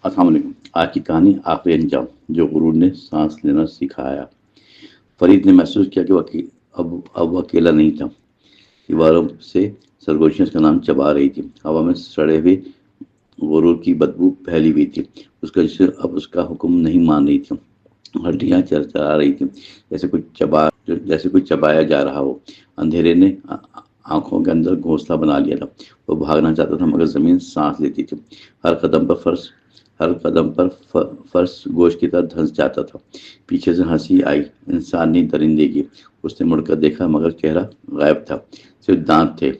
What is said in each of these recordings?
السلام علیکم۔ آج کی کہانی آخری انجام، جو غرور نے سانس لینا سکھایا۔ فرید نے محسوس کیا کہ اب وہ اکیلا نہیں تھا۔ دیواروں سے سرگوشیاں اس کا نام چبا رہی تھی، ہوا میں سڑے ہوئے غرور کی بدبو پھیلی ہوئی تھی۔ اس کا جسم اب اس کا حکم نہیں مان رہی تھی، ہڈیاں چرچرا رہی تھیں، جیسے کوئی چبایا جا رہا ہو۔ اندھیرے نے آنکھوں کے اندر گھونسلہ بنا لیا تھا۔ وہ بھاگنا چاہتا تھا مگر زمین سانس لیتی تھی۔ ہر قدم پر فرش گوشت کی طرح دھنس جاتا تھا۔ پیچھے سے ہنسی آئی، انسانی درندے کی۔ اس نے مڑ کر دیکھا مگر چہرہ غائب تھا، صرف دانت تھے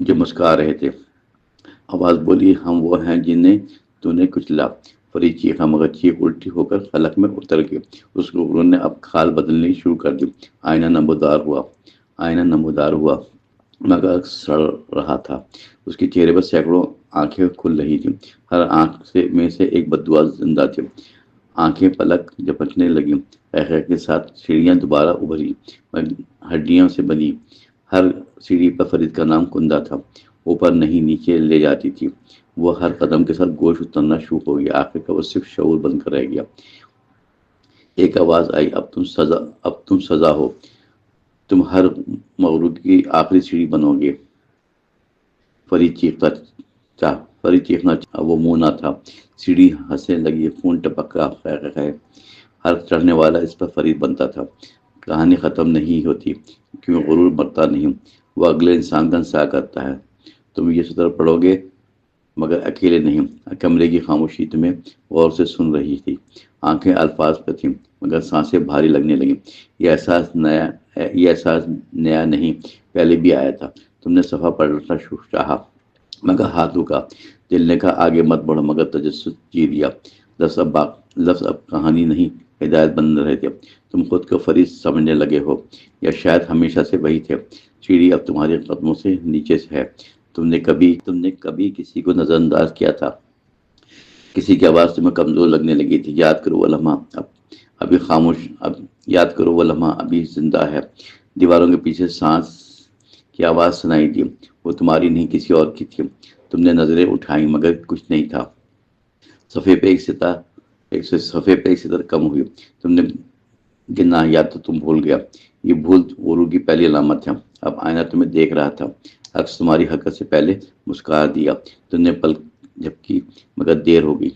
جو مسکرا رہے تھے۔ آواز بولی، ہم وہ ہیں جنہیں تو نے کچلا۔ فرید چیخا مگر چیخ الٹی ہو کر حلق میں اتر گئی۔ اس کو غرور نے اب کھال بدلنی شروع کر دی۔ آئینہ نمودار ہوا مگر سڑ رہا تھا۔ اس کے چہرے پر سینکڑوں آنکھیں کھل رہی تھیں، ہر آنکھ میں سے ایک بددعا زندہ تھی۔ آنکھیں پلک جھپکنے لگیں، خے کے ساتھ سیڑھیاں دوبارہ ابھری، ہڈیوں سے بنی۔ ہر سیڑھی پر فرید کا نام کندہ تھا، اوپر نہیں نیچے لے جاتی تھی۔ وہ ہر قدم کے ساتھ گوشت اترنا شروع ہو گیا، آخر کا وہ صرف شعور بن کر رہ گیا۔ ایک آواز آئی، اب تم سزا ہو، تم ہر مغرور کی آخری سیڑھی بنو گے۔ فرید چیخنا چاہا، وہ منہ نہ تھا۔ سیڑھی ہنسنے لگی، خون ٹپک رہا ہے۔ ہر چڑھنے والا اس پر فرید بنتا تھا۔ کہانی ختم نہیں ہوتی، کیوں غرور مرتا نہیں، وہ اگلے انسان کا انتظار کرتا ہے۔ تم یہ سطر پڑھو گے مگر اکیلے نہیں۔ کمرے کی خاموشی تمہیں غور سے سن رہی تھی، آنکھیں الفاظ پہ تھیں مگر سانسیں بھاری لگنے لگیں۔ یہ احساس نیا نہیں، پہلے بھی آیا تھا۔ تم نے صفحہ پلٹنا چاہا مگر ہاتھ رکا۔ دل نے کہا آگے مت بڑھو مگر تجسس جی لیا۔ لفظ اب کہانی نہیں، ہدایت بن رہے تھے۔ تم خود کو فرید سمجھنے لگے ہو، یا شاید ہمیشہ سے وہی تھے۔ سیڑھی اب تمہارے قدموں سے نیچے سے ہے۔ تم نے کبھی کسی کو نظر انداز کیا تھا؟ کسی کی آواز تمہیں کمزور لگنے لگی تھی؟ یاد کرو وہ لمحہ ابھی زندہ ہے۔ دیواروں کے پیچھے سانس کی آواز سنائی دی، وہ تمہاری نہیں کسی اور کی تھی۔ تم نے نظریں اٹھائیں مگر کچھ نہیں تھا۔ صفحے پہ ایک سطر کم ہوئی۔ تم نے گنا، یا تو تم بھول گیا۔ یہ بھول غرور کی پہلی علامت ہے۔ اب آئینہ تمہیں دیکھ رہا تھا، عکس تمہاری حرکت سے پہلے مسکرا دیا۔ تم نے پلک جھپکی مگر دیر ہو گئی۔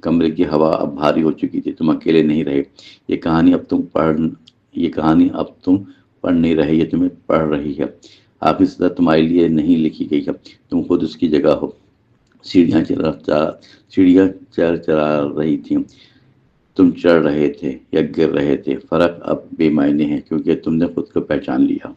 کمرے کی ہوا اب بھاری ہو چکی تھی، تم اکیلے نہیں رہے۔ یہ کہانی اب تم پڑھ نہیں رہے، یہ تمہیں پڑھ رہی ہے۔ آخری سطر تمہارے لیے نہیں لکھی گئی ہے، تم خود اس کی جگہ ہو۔ سیڑھیاں چرچرا رہی تھیں، تم چڑھ رہے تھے یا گر رہے تھے، فرق اب بے معنی ہے کیونکہ تم نے خود کو پہچان لیا۔